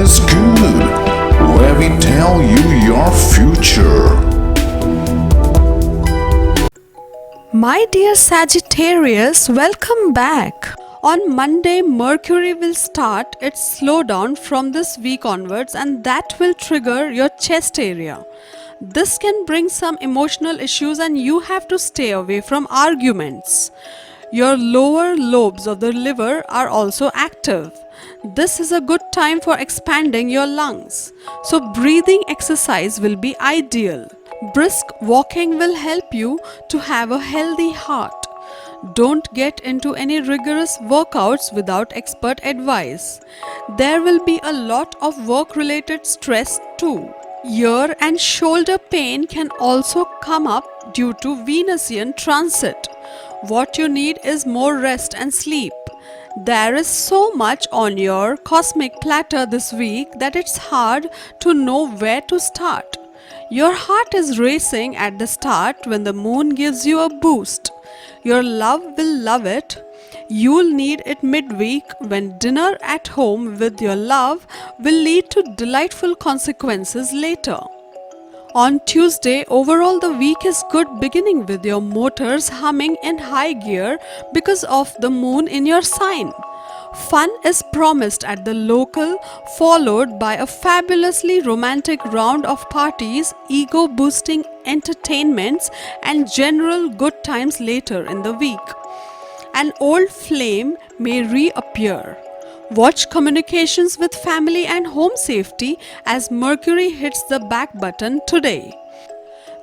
is good, where we tell you your future. My dear Sagittarius, welcome back. On Monday, Mercury will start its slowdown from this week onwards, and that will trigger your chest area. This can bring some emotional issues, and you have to stay away from arguments. Your lower lobes of the liver are also active. This is a good time for expanding your lungs, so breathing exercise will be ideal. Brisk walking will help you to have a healthy heart. Don't get into any rigorous workouts without expert advice. There will be a lot of work-related stress too. Ear and shoulder pain can also come up due to Venusian transit. What you need is more rest and sleep. There is so much on your cosmic platter this week that it's hard to know where to start. Your heart is racing at the start when the moon gives you a boost. Your love will love it. You'll need it midweek when dinner at home with your love will lead to delightful consequences later. On Tuesday, overall the week is good, beginning with your motors humming in high gear because of the moon in your sign. Fun is promised at the local, followed by a fabulously romantic round of parties, ego-boosting entertainments, and general good times later in the week. An old flame may reappear. Watch communications with family and home safety as Mercury hits the back button today.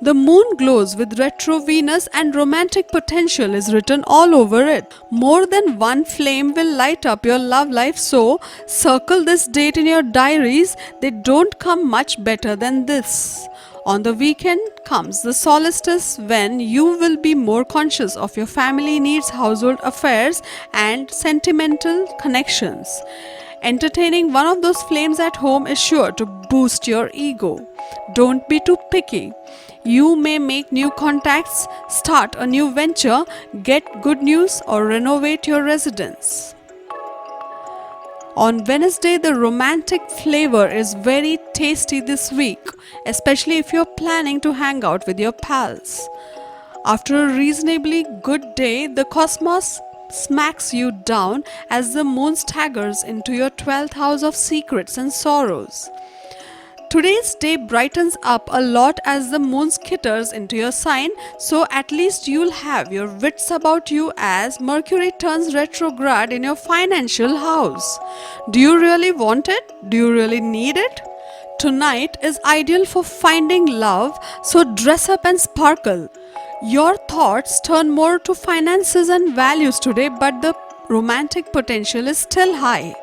The moon glows with retro Venus and romantic potential is written all over it. More than one flame will light up your love life, so circle this date in your diaries. They don't come much better than this. On the weekend comes the solstice when you will be more conscious of your family needs, household affairs, and sentimental connections. Entertaining one of those flames at home is sure to boost your ego. Don't be too picky. You may make new contacts, start a new venture, get good news, or renovate your residence. On Wednesday, the romantic flavor is very tasty this week, especially if you're planning to hang out with your pals. After a reasonably good day, the cosmos smacks you down as the moon staggers into your 12th house of secrets and sorrows. Today's day brightens up a lot as the moon skitters into your sign, so at least you'll have your wits about you as Mercury turns retrograde in your financial house. Do you really want it? Do you really need it? Tonight is ideal for finding love, so dress up and sparkle. Your thoughts turn more to finances and values today, but the romantic potential is still high.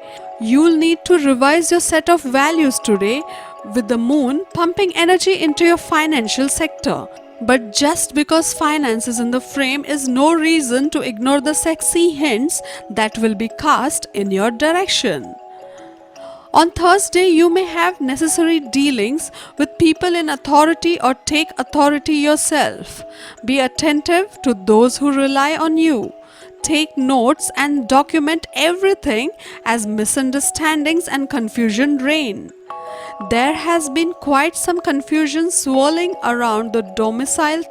You'll need to revise your set of values today with the moon pumping energy into your financial sector. But just because finance is in the frame is no reason to ignore the sexy hints that will be cast in your direction. On Thursday, you may have necessary dealings with people in authority or take authority yourself. Be attentive to those who rely on you. Take notes and document everything as misunderstandings and confusion reign. There has been quite some confusion swirling around the domicile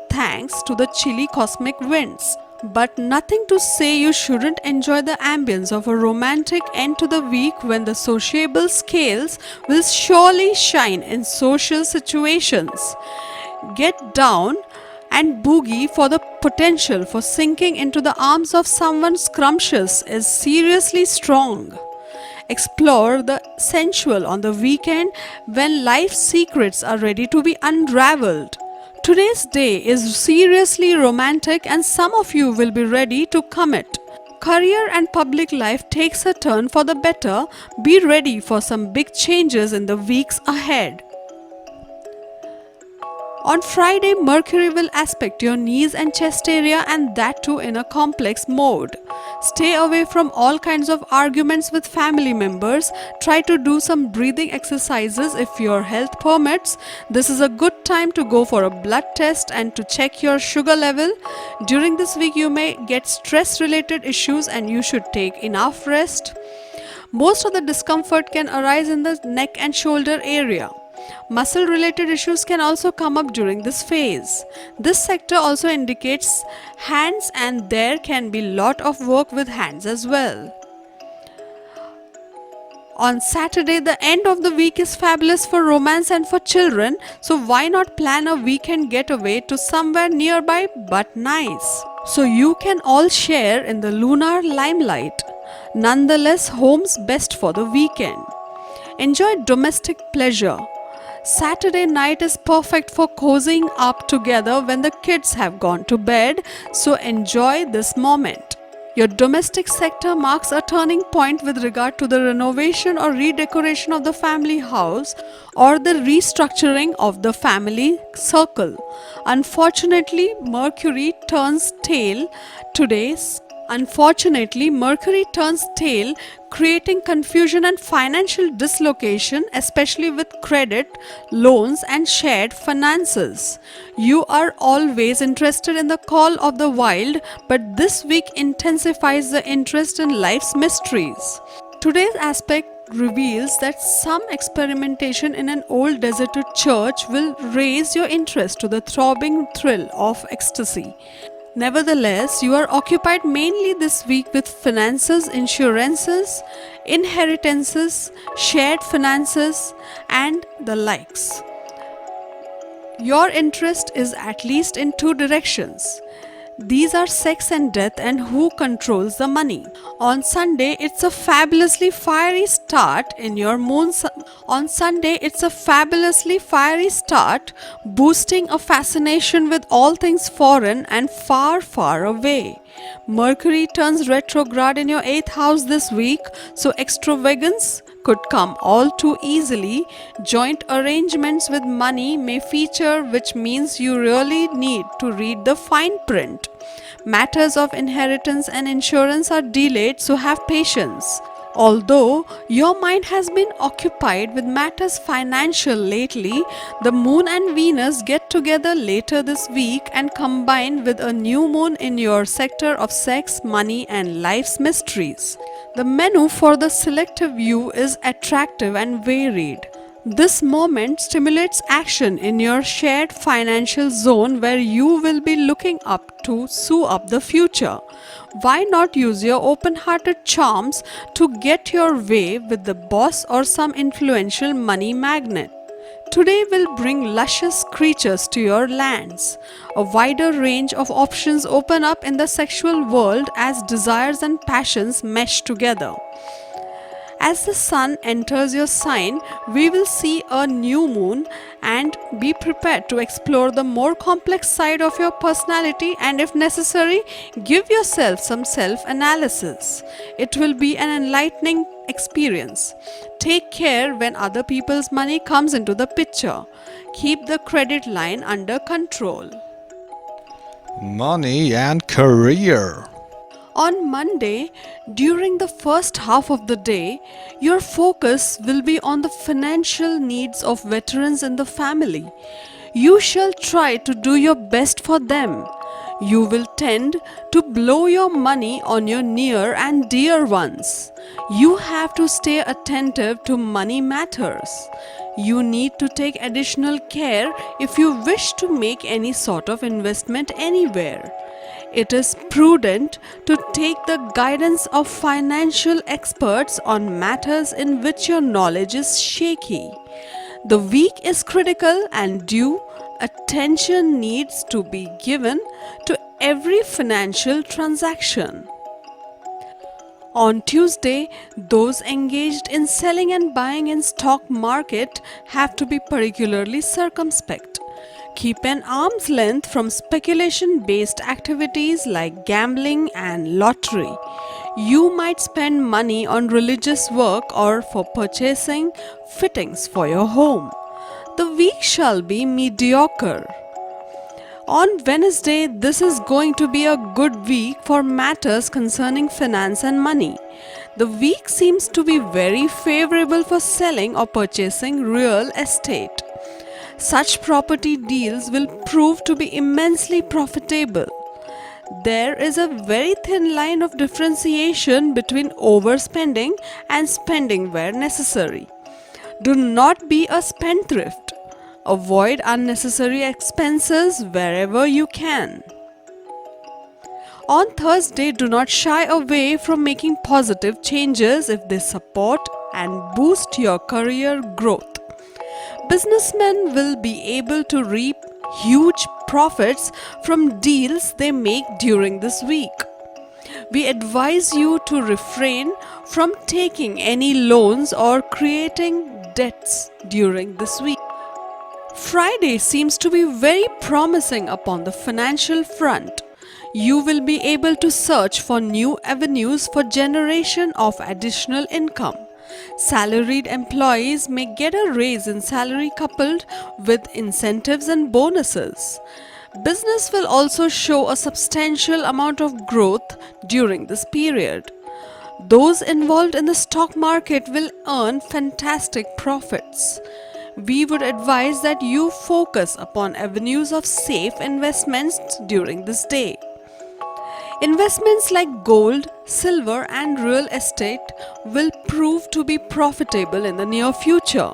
thanks to the chilly cosmic winds. But nothing to say you shouldn't enjoy the ambience of a romantic end to the week when the sociable scales will surely shine in social situations. Get down and boogie, for the potential for sinking into the arms of someone scrumptious is seriously strong. Explore the sensual on the weekend when life's secrets are ready to be unraveled. Today's day is seriously romantic and some of you will be ready to commit. Career and public life takes a turn for the better. Be ready for some big changes in the weeks ahead. On Friday, Mercury will aspect your knees and chest area, and that too in a complex mode. Stay away from all kinds of arguments with family members. Try to do some breathing exercises if your health permits. This is a good time to go for a blood test and to check your sugar level. During this week, you may get stress-related issues and you should take enough rest. Most of the discomfort can arise in the neck and shoulder area. Muscle related issues can also come up during this phase. This sector also indicates hands, and there can be lot of work with hands as well. On Saturday, the end of the week is fabulous for romance and for children, so why not plan a weekend getaway to somewhere nearby but nice? So you can all share in the lunar limelight. Nonetheless, home's best for the weekend. Enjoy domestic pleasure. Saturday night is perfect for cozying up together when the kids have gone to bed, so enjoy this moment. Your domestic sector marks a turning point with regard to the renovation or redecoration of the family house or the restructuring of the family circle. Unfortunately, Mercury turns tail, creating confusion and financial dislocation, especially with credit, loans, and shared finances. You are always interested in the call of the wild, but this week intensifies the interest in life's mysteries. Today's aspect reveals that some experimentation in an old deserted church will raise your interest to the throbbing thrill of ecstasy. Nevertheless, you are occupied mainly this week with finances, insurances, inheritances, shared finances, and the likes. Your interest is at least in two directions. These are sex and death and who controls the money. On Sunday, it's a fabulously fiery start, boosting a fascination with all things foreign and far, far away. Mercury turns retrograde in your 8th house this week, so extravagance could come all too easily. Joint arrangements with money may feature, which means you really need to read the fine print. Matters of inheritance and insurance are delayed, so have patience. Although your mind has been occupied with matters financial lately, the Moon and Venus get together later this week and combine with a new moon in your sector of sex, money, and life's mysteries. The menu for the selective you is attractive and varied. This moment stimulates action in your shared financial zone where you will be looking up to sew up the future. Why not use your open-hearted charms to get your way with the boss or some influential money magnate? Today will bring luscious creatures to your lands. A wider range of options open up in the sexual world as desires and passions mesh together. As the sun enters your sign, we will see a new moon, and be prepared to explore the more complex side of your personality, and if necessary, give yourself some self-analysis. It will be an enlightening experience. Take care when other people's money comes into the picture. Keep the credit line under control. Money and career. On Monday, during the first half of the day, your focus will be on the financial needs of veterans in the family. You shall try to do your best for them. You will tend to blow your money on your near and dear ones. You have to stay attentive to money matters. You need to take additional care if you wish to make any sort of investment anywhere. It is prudent to take the guidance of financial experts on matters in which your knowledge is shaky. The week is critical and due attention needs to be given to every financial transaction. On Tuesday, those engaged in selling and buying in stock market have to be particularly circumspect. Keep an arm's length from speculation-based activities like gambling and lottery. You might spend money on religious work or for purchasing fittings for your home. The week shall be mediocre. On Wednesday, this is going to be a good week for matters concerning finance and money. The week seems to be very favorable for selling or purchasing real estate. Such property deals will prove to be immensely profitable. There is a very thin line of differentiation between overspending and spending where necessary. Do not be a spendthrift. Avoid unnecessary expenses wherever you can. On Thursday, do not shy away from making positive changes if they support and boost your career growth. Businessmen will be able to reap huge profits from deals they make during this week. We advise you to refrain from taking any loans or creating debts during this week. Friday seems to be very promising upon the financial front. You will be able to search for new avenues for generation of additional income. Salaried employees may get a raise in salary coupled with incentives and bonuses. Business will also show a substantial amount of growth during this period. Those involved in the stock market will earn fantastic profits. We would advise that you focus upon avenues of safe investments during this day. Investments like gold, silver, and real estate will prove to be profitable in the near future.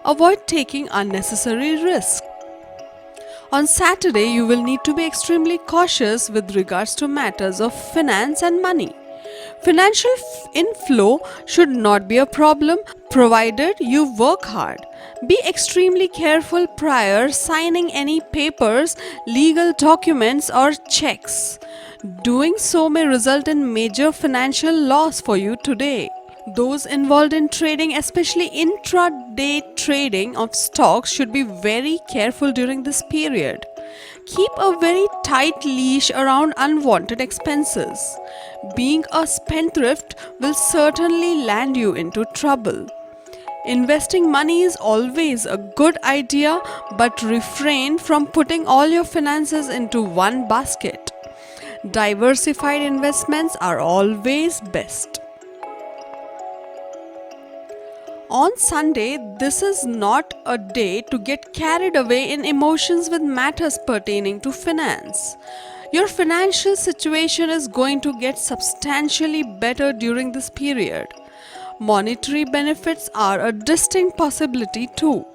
Avoid taking unnecessary risks. On Saturday, you will need to be extremely cautious with regards to matters of finance and money. Financial inflow should not be a problem provided you work hard. Be extremely careful prior signing any papers, legal documents, or checks. Doing so may result in major financial loss for you today. Those involved in trading, especially intraday trading of stocks, should be very careful during this period. Keep a very tight leash around unwanted expenses. Being a spendthrift will certainly land you into trouble. Investing money is always a good idea, but refrain from putting all your finances into one basket. Diversified investments are always best. On Sunday, this is not a day to get carried away in emotions with matters pertaining to finance. Your financial situation is going to get substantially better during this period. Monetary benefits are a distinct possibility too.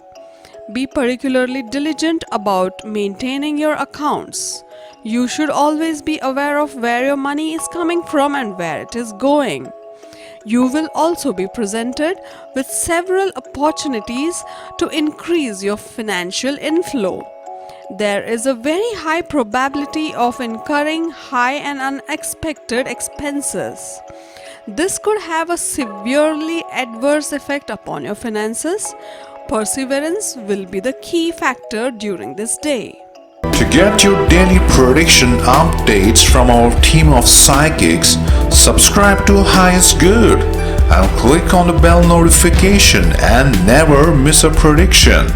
Be particularly diligent about maintaining your accounts. You should always be aware of where your money is coming from and where it is going. You will also be presented with several opportunities to increase your financial inflow. There is a very high probability of incurring high and unexpected expenses. This could have a severely adverse effect upon your finances. Perseverance will be the key factor during this day. To get your daily prediction updates from our team of psychics, subscribe to Highest Good and click on the bell notification and never miss a prediction.